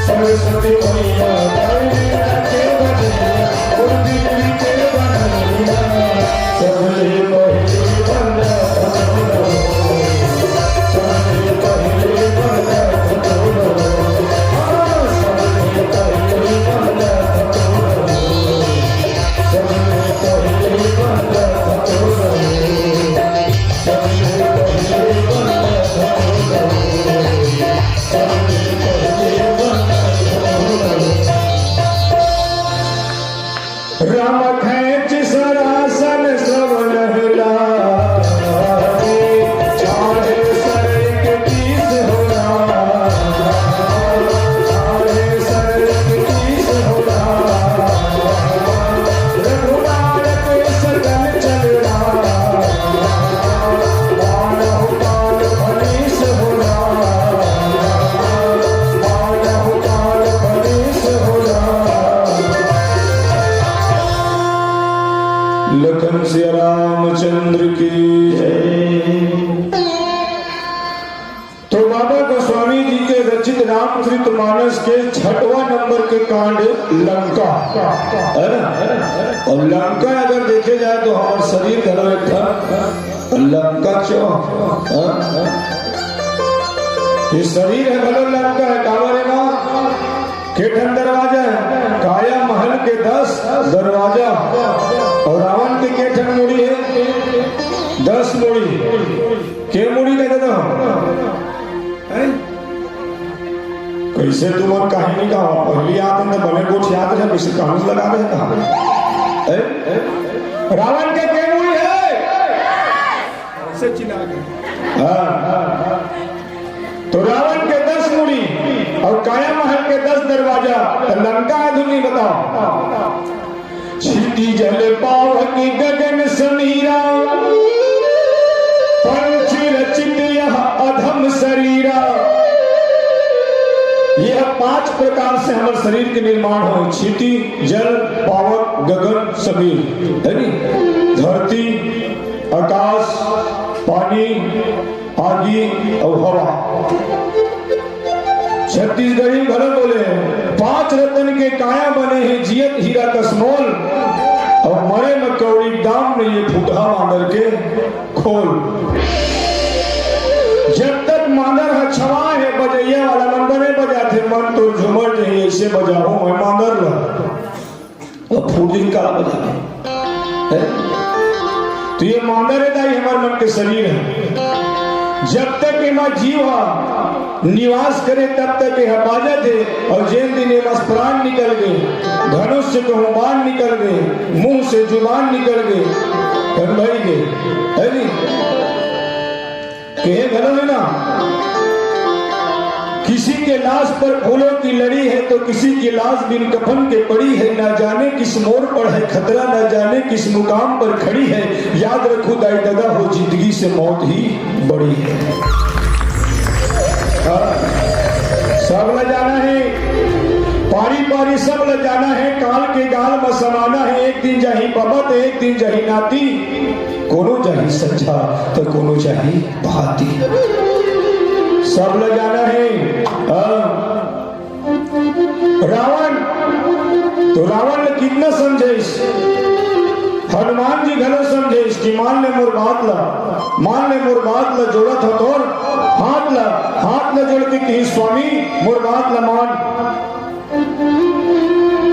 सरस्वती मैया के बनिया और बिजली के बनैया सबले पहले बंदा सबले पहले बंदा सबले पहले बंदा सबले पहले बंदा राम खेच सरासन सब लहला चाहे सर के तीस होला चाहे सर के तीस होला रघुनाथ के सदन चलना मानव काल फलीस होला मानव काल फलीस होला। लखन से रामचंद्र की जय। तो बाबा गोस्वामी जी के रचित रामचरितमानस के 6वां नंबर के कांड लंका है ना। और लंका अगर देखे जाए तो हमारा शरीर घर था लंका चौक। ये शरीर है भलो लंका है कावरेगा केठन दरवाजा है काया महल के 10 दरवाजा और रावण के केठन मुड़ी है 10 मुड़ी के मुड़ी कहते तो कैसे तुम और कहानी का पहली याद है बने कुछ याद है किसी कहानी लगा दे कहा रावण के मुड़ी है से चिल्ला के तो रावण के 10 मुड़ी और काया महल के 10 दरवाजा तो लंका है धुनी बताओ। क्षिति जल पावनी गगन समीरा पंच रचित यह अधम शरीरा। यह 5 प्रकार से हमारे शरीर के निर्माण हो क्षिति जल पावक गगन समीर है नी धरती आकाश पानी आगी और हवा। छत्तीसगढ़ी गलत बोले 5 रतन के काया बने हैं जियत हीरा कसमोल और मरे मकौड़ी दाम में ये फुटहा मांदर के खोल। जब तक मांदर है छवा है बजैया वाला नंबर है बजाते मन तो झुमर नहीं ऐसे बजाओ मैं मांदर ला और फूटिंग का बजा तो ये मांदर है दाई हमारे मन के शरीर है। जब तक मां जीवा निवास करे तब तक हिफाजत है और जिन दिन प्राण निकल गए धनुष से बाण निकल गए मुंह से जुबान निकल गए भाई गए है नी कहे घरों है ना। किसी के लाश पर फूलों की लड़ी है तो किसी की लाश बिन कफन के पड़ी है। ना जाने किस मोड़ पर है खतरा न जाने किस मुकाम पर खड़ी है। याद रखो दाई दगा हो जिंदगी से मौत ही बड़ी है। सब ल जाना है पारी पारी सब ल जाना है काल के गाल में समाना है। एक दिन जाही बबत एक दिन जाही नाती कोनो जाही सच्चा तो कोनो जाही भाती सब ल जाना है। रावण तो रावण ने कितना समझे हनुमान जी घलो समझे कि मान ले मोर बात ला जोड़त हो तोर हाथ ला जोड़ के कही स्वामी मोर बात ला मान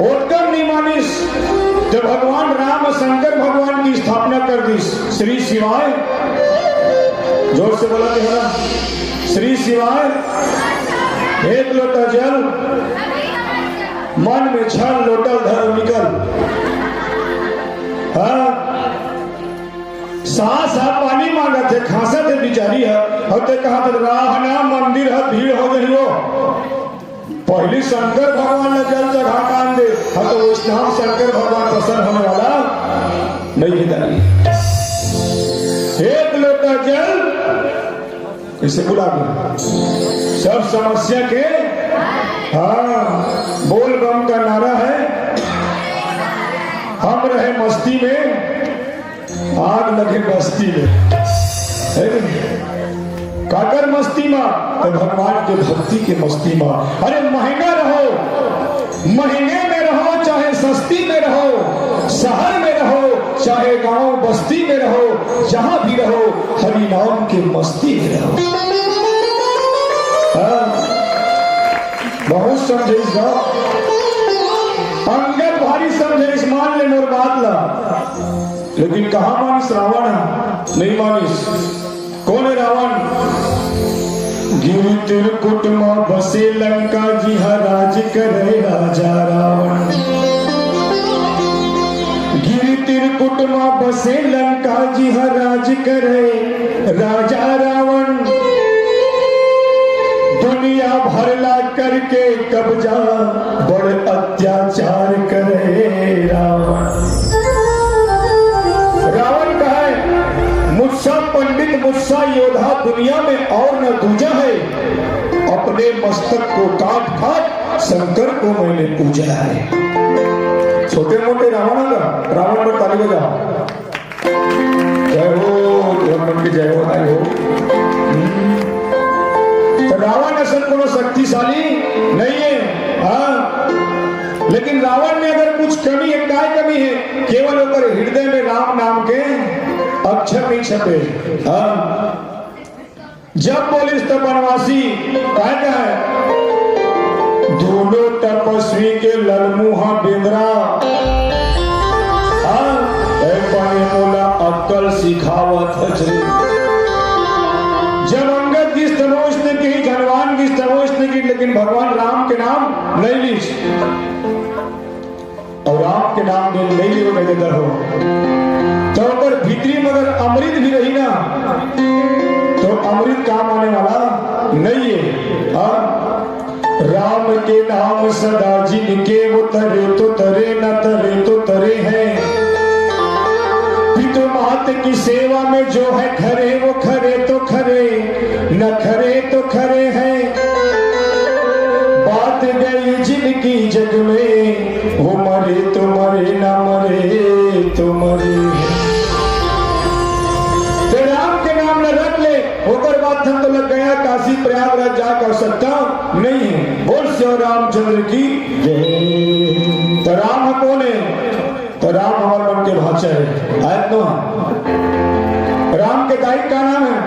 ओटकर नहीं मानिस। जब भगवान राम शंकर भगवान की स्थापना कर दी श्री शिवाय जोर से बोला ना श्री शिवाय एक लोटा जल मन में छल लोटल धर्म निकल। हाँ सास पानी मांगा थे खांसा थे बिचारी है और ते कहा था राहना मंदिर है भीड़ हो गई हो पहली शंकर भगवान ने जल चढ़ा मान दे हाँ तो वैष्णव शंकर भगवान प्रसन्न होने वाला नहीं है दानी। एक लोटा जल कैसे बुला सब समस्या के हाँ बोल बम का नारा है। हम रहे मस्ती में आग लगे बस्ती में काकर मस्ती में तो भगवान के भक्ति के मस्ती में। अरे महंगा रहो, महंगे में रहो चाहे सस्ती में रहो, शहर में रहो चाहे गांव बस्ती में रहो, जहां भी रहो हरि नाम के मस्ती में रहो। बहुत समझे इस अंगद भारी समझे इस मान ले मोर बात ला, लेकिन कहा मानिस रावण नहीं मानिस। कौन है रावण? गिरि त्रिकुट में बसे लंका जी राज करे राजा रावण। गिरि त्रिकुट में बसे लंका जी राज करे राजा रावण। दुनिया भरला करके कब्जा बड़े अत्याचार करे रावण। रावण का है मुझसा पंडित मुझसा योद्धा दुनिया में और न दूजा है। अपने मस्तक को काट काट शंकर को मैंने पूजा है। छोटे मोटे रावण का रावण पर ताली बजाओ। जय हो ब्रह्मन की जय हो ताली हो। तो रावण असल को शक्तिशाली नहीं है, हाँ, लेकिन रावण में अगर कुछ कमी है, क्या कमी है? केवल होकर हृदय में राम नाम के अक्षर नहीं छपे। हाँ, जब बोलिस तब वनवासी क्या है? दोनों तपस्वी के ललमुहा बेंद्रा बोला अक्कल सिखावत। जब अंगद की स्तवोष्ण की, धनवान की स्तवोष्ण की, लेकिन भगवान राम के नाम नहीं ली और राम के नाम नहीं लियो कहते दर हो तो अगर भीतरी मगर अमृत भी रही ना तो अमृत काम आने वाला नहीं है। राम के नाम सदा जिनके वो तरे तो तरे न तरे तो तरे हैं। पितु मात की सेवा में जो है खरे वो खरे तो खरे न खरे तो खरे हैं। बात गई जिनकी जग में वो मरे तो मरे न मरे तो मरे। तो राम के नाम न रख ले होकर बात हम तो लग गया काशी प्रयागराज जाकर सकता नहीं है। बोल श्री रामचंद्र की जय। तो राम कौन है? तो राम हमारे मन के भाषा है। आयत नो राम के दाई का नाम है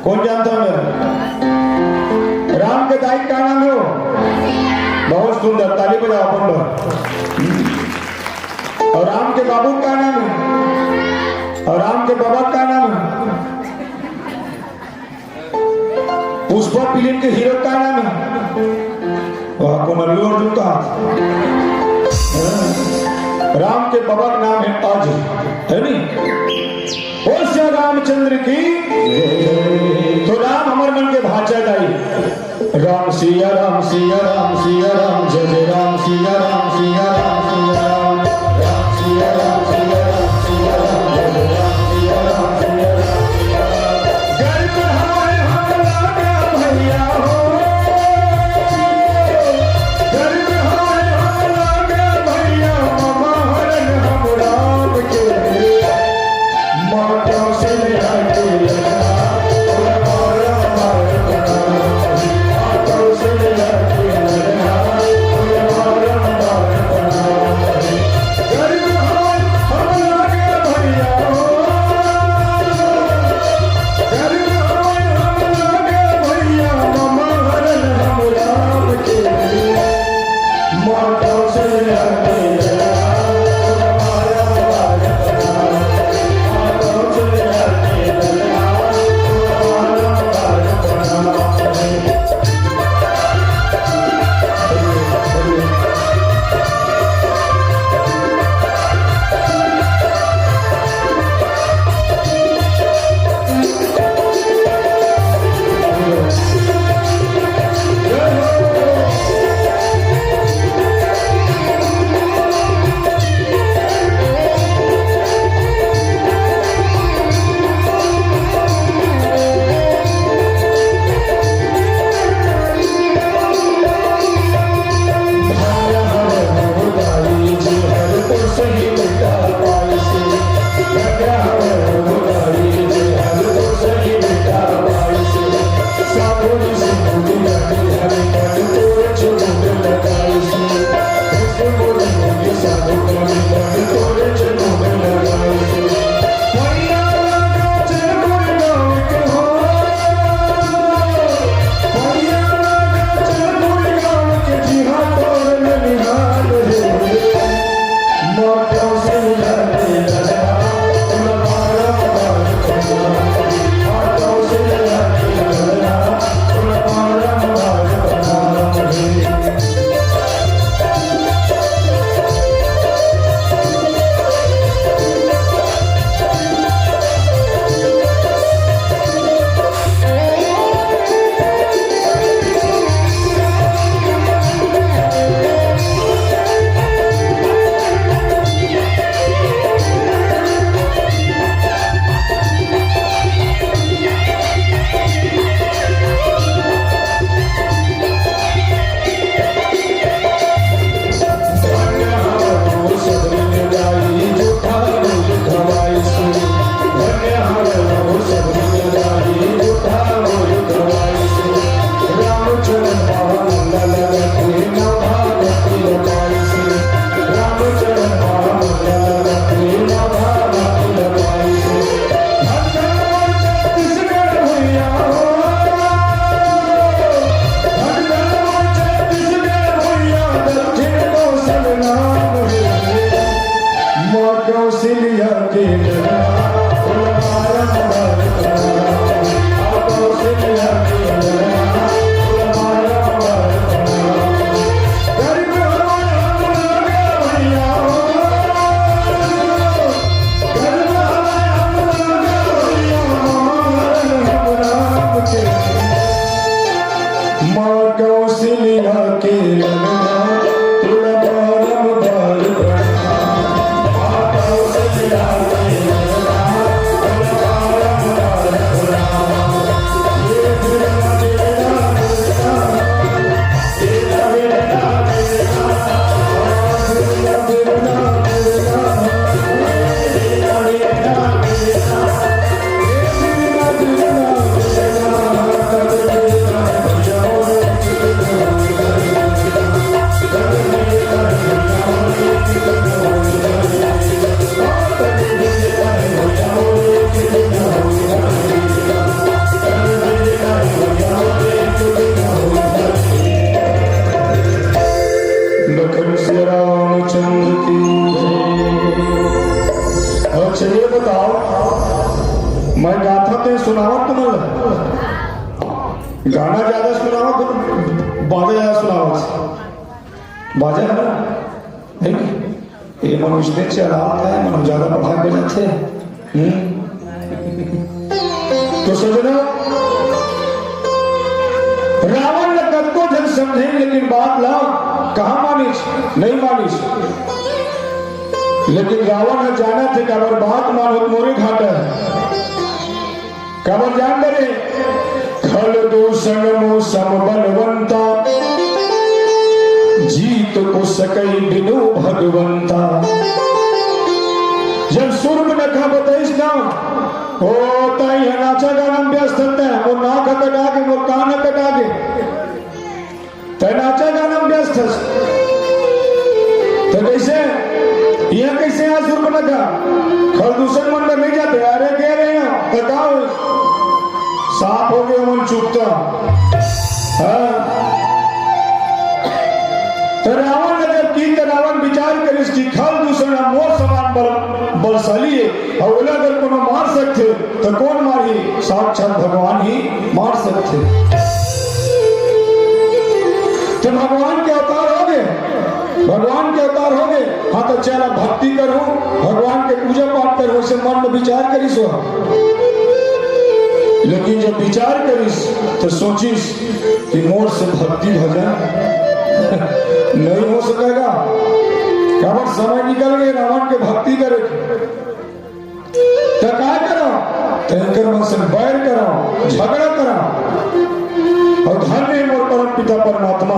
कौन जानता है? राम के दाई का नाम है बहुत सुंदर, ताली बजाओ अपन। और राम के बाबू का नाम है और राम के बाबा का नाम है। पुष्पा फिल्म के हीरो का नाम है वह कौन? अल्लू अर्जुन का। राम के बाबा का नाम है अज, है नहीं? बोल श्री रामचंद्र की। तो राम हमारे मन के भाषा दाई। राम सिया राम सिया राम सिया राम जय जय राम सिया राम सिया राम सिया राम राम सिया राम सिया राम सिया राम जय जय राम सिया राम सिया राम। गर्व हमारे हम लागे भैया हो, गर्व हमारे हम लागे भैया। ममा हरण हम राम के माता से आके लगा कौशल्या के लगना तुला बारंबार प्रणाम। कौशल्या के लगना तुला बारंबार प्रणाम। ये बिरला तेरा बिरला, तेरा बिरला बिरला, तेरा बिरला बिरला, तेरा बिरला बिरला, लखन श्री रामचंद्र की जय। अच्छा ये बताओ, मैं गाथा तो सुनावा तुम्हें, गाना ज्यादा सुनावा तो बाजा ज्यादा सुनावा, बाजा है ना, नहीं ये मनुष्य ने चला है, मनुष्य ज्यादा पढ़ा के जाते हैं। तो सजना रावण ने कद को जन समझे, लेकिन बात ला कहा मानिस, नहीं मानिस, लेकिन रावण ने जाना थे कबर बात मानो मोरे घाट है, कबर जान दे खल दूषण मौसम बलवंता, जीत को सकई बिनु भगवंता। जब सूर्य ने कहा बताइस ना ओ ताई नाचा गाना व्यस्त है, वो नाक कटा के वो कान कटा के तय नाचा गाना व्यस्त है, तो कैसे यह कैसे यहाँ सूर्य ने कहा खल दूषण मन में नहीं जाते, अरे कह रहे हैं बताओ साफ हो गया मन चुपता। हाँ तो रावण ने जब की तो रावण विचार कर इसकी खल दूषण मोर समान बलशाली है, और ओला अगर को मार सकते तो कौन मारी, साक्षात भगवान ही मार सकते। तो भगवान के अवतार हो गए, भगवान के अवतार हो गए। हाँ तो चला भक्ति करूं, भगवान के पूजा पाठ करूं, उसे मन में विचार करिस हो, लेकिन जब विचार करिस तो सोचिस कि मोर से भक्ति भजन नहीं हो सकेगा, कब समय निकल गए रावण के भक्ति करे तो क्या करो, तंकर मन से बैर करो, झगड़ा करो, और धन्य मोर परम पिता परमात्मा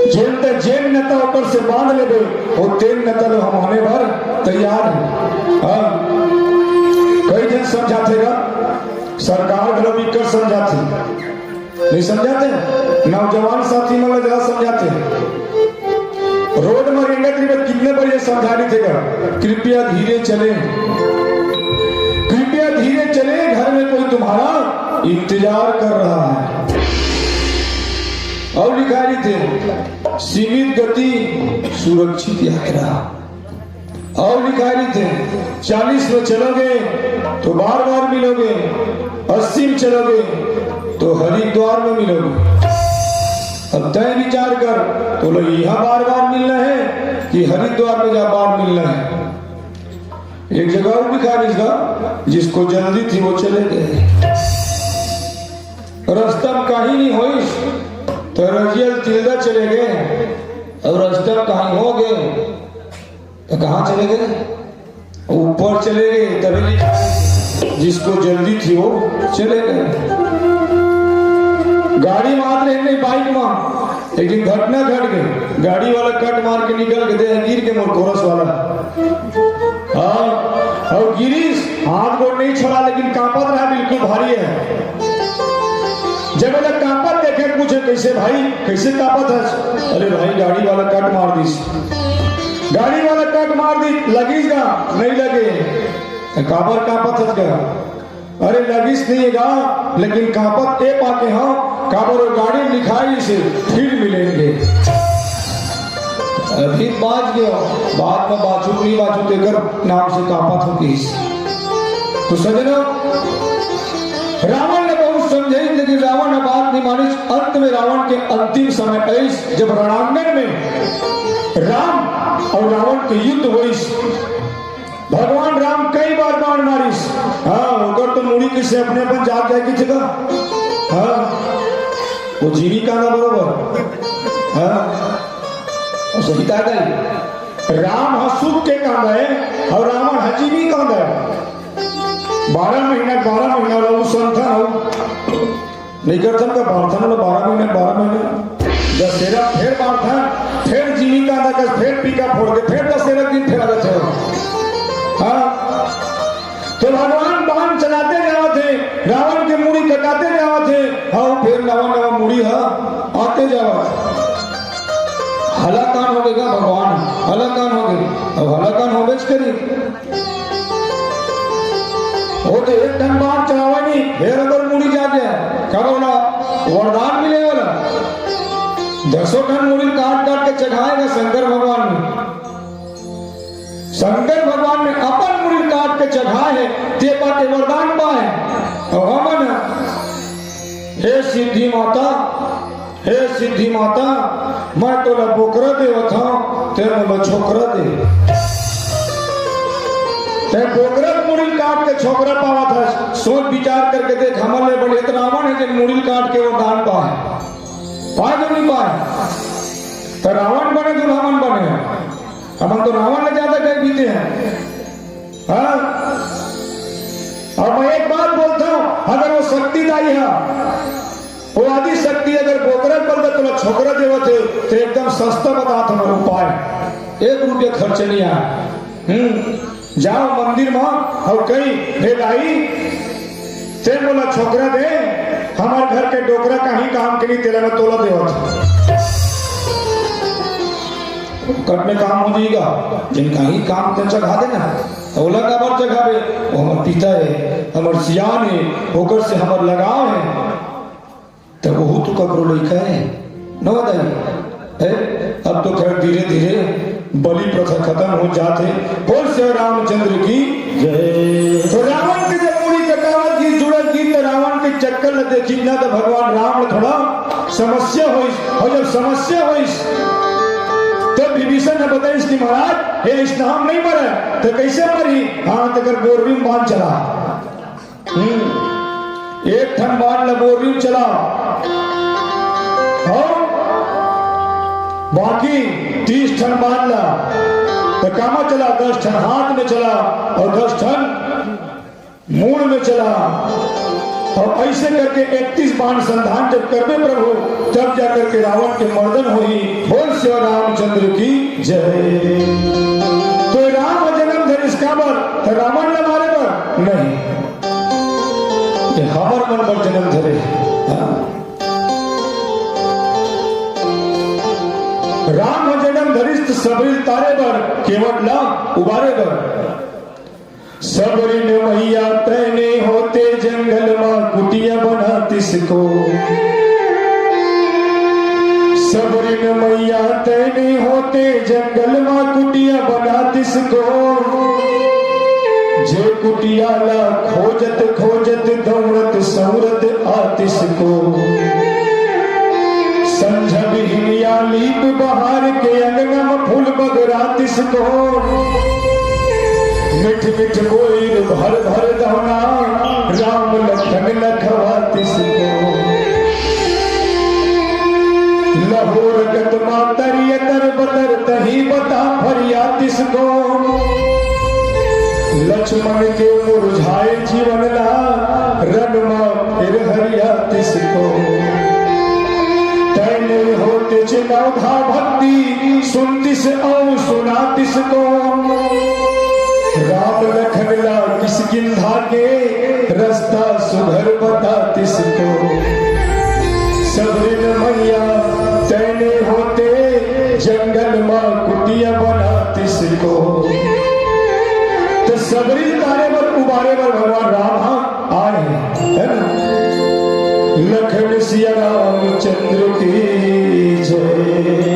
जेल तक जेल नेता ऊपर से बांध ले गए, और तेल नेता लोग हम होने भर तैयार है। कई दिन समझातेगा सरकार भी कर समझाते नहीं, समझाते नौजवान साथी मतलब ज्यादा समझाते, रोड में रेंगे कितने बार ये समझा रही थे कृपया धीरे चले, कृपया धीरे चले, घर में कोई तुम्हारा इंतजार कर रहा है। और लिखा रही थे सीमित गति सुरक्षित यात्रा, और लिखा रही थे 40 में चलोगे तो बार बार मिलोगे, 80 में चलोगे तो हरिद्वार में मिलोगे। अब तय विचार कर, तो लोग यहाँ बार बार मिलना है कि हरिद्वार में जा बार मिलना है। एक जगह और लिखा इसका, जिसको जल्दी थी वो चले गए, रास्ता कहीं नहीं हुई तो रजियल तिलदा चले गए, और रास्ता कहीं हो गए तो कहाँ चले गए, ऊपर चले गए। तभी जिसको जल्दी थी वो चले गए। गाड़ी मार रहे बाइक में, लेकिन घटना घट गई, गाड़ी वाला कट मार के निकल के दे गिर के मोर कोरस वाला। हाँ और गिरीश हाथ गोड़ नहीं छोड़ा, लेकिन कांपत रहा, बिल्कुल भारी है। जब बोला कांपत देखे पूछे कैसे भाई कैसे कांपत है, अरे भाई गाड़ी वाला कट मार दी, गाड़ी वाला कट मार दी, लगीगा नहीं लगे, काबर कांपत है क्या, अरे लगिस नहीं गा, लेकिन कांपत ए पाके हाँ काबर गाड़ी लिखाई से फिर मिलेंगे। अभी बाज गया, बाद में बाजू नहीं बाजू देकर नाम से कांपत होगी। तो सजना रावण ने बहुत समझे, लेकिन रावण ने बात नहीं मानी। अंत में रावण के अंतिम समय ऐस जब रणांगण में राम और रावण के युद्ध हुई, भगवान राम कई बार बाण मारिस। हाँ होकर तो मुड़ी किसे अपने अपन जाग जाए की जगह। हाँ वो जीविका ना बरोबर हाँ सही कहा गई राम हसुख के कांदा है और रावण हजीवी कांदा है 12 महीना लो संथा हो नहीं करथन का बार्थन लो 12 महीने दशहरा फिर बार्थन फिर जीविका ना कर फिर पीका फोड़ के फिर दशहरा दिन फिर आते थे हाँ तो भगवान बाण चलाते जावा थे रावण के मुड़ी कटाते जावा थे हाँ फिर नवा मुड़ी हाँ आते जावा हलाकान हो गएगा भगवान हलाकान हो गए अब हलाकान हो बेच करी वो तो एक टन बाण चलावा नहीं फिर अगर मुड़ी जाके कब बोला वरदान मिले वाला 10 टन मुड़ी काट के चढ़ाएगा शंकर भगवान ने अपन मुड़ी काट के चढ़ाए है ते पाके वरदान पाए और हमन हे सिद्धि माता मैं तो ला बोकरा देवत हूं ते मैं छोकरा दे ते बोकरा मुड़ी काट के छोकरा पावा था सोच विचार करके देख हमारे बड़े रावण है जो मुड़ी काट के वरदान पाए तो नहीं पाए तो रावण बने तो रावण बने हम तो रावण ने ज्यादा कह बीते हैं हाँ और मैं एक बात बोलता हूं अगर वो शक्तिदायी है वो आदि शक्ति अगर बोकरा पल तो छोकरा देवत है तो एकदम सस्ता बता तुम्हारा उपाय 1 रुपया खर्च नहीं आया जाओ मंदिर में और कई भेलाई ते बोला छोकरा दे हमारे घर के डोकरा का ही काम के लिए तेरा में तोला देवत करने काम हो जाएगा जिनका ही काम ते चढ़ा देना ओला का बार चढ़ावे वो हमार पिता है हमार सियान है होकर से हमार लगाव है तो वो तो कब्रो लइका है न बताइए अब तो खैर धीरे धीरे बलि प्रथा खत्म हो जाते बोल से रामचंद्र की जय तो रावण के जब मुड़ी कटावत की जुड़त की तो रावण के चक्कर न देखी ना तो भगवान राम थोड़ा समस्या हुई और जब समस्या हुई तो विभीषण ने बताया इसकी महाराज ये इस्लाम नहीं मरे तो कैसे मरी हाँ तो कर बोरवी में बांध चला 1 ठन बांध ला बोरवी चला बाकी 30 ठन बांध ला तो कामा चला 10 ठन हाथ में चला और 10 ठन मूल में चला और ऐसे करके 31 बाण संधान जब करवे प्रभु तब जाकर के रावण के मर्दन हुई बोल श्री रामचंद्र की जय तो राम जन्म धर इसका बर रावण न मारे बर नहीं ये हमर मन पर जन्म धरे राम जन्म धरिस्त सबरी तारे बर केवट ला उबारे बर सबरी ने मैया तैने होते जंगल में कुटिया बना तिसको सबरी ने मैया तैने होते जंगल में कुटिया बना तिसको जे कुटिया ला खोजत दौड़त सौरत आतिश को संझ बिहनिया लीप बहार के अंगना में फूल बगरातिस को मिठ मिठ बोल भर भर दौना राम लखन लखवातिस को लहोर गत मातरिय तर बतर तही बता फरियातिस को लक्ष्मण के मुरझाए जीवन ला रणमा फिर हरियातिस को तैने होते चिनौधा भक्ति सुनतिस और सुनातिस को राम लखन ला किस गिंधा के रास्ता सुधर बतातिस को सबरिन मैया तैने होते जंगल में कुटिया बनातिस को तो सबरी तारे पर उबारे पर भगवान राम आए है ना लखन सिया रामचंद्र की जय।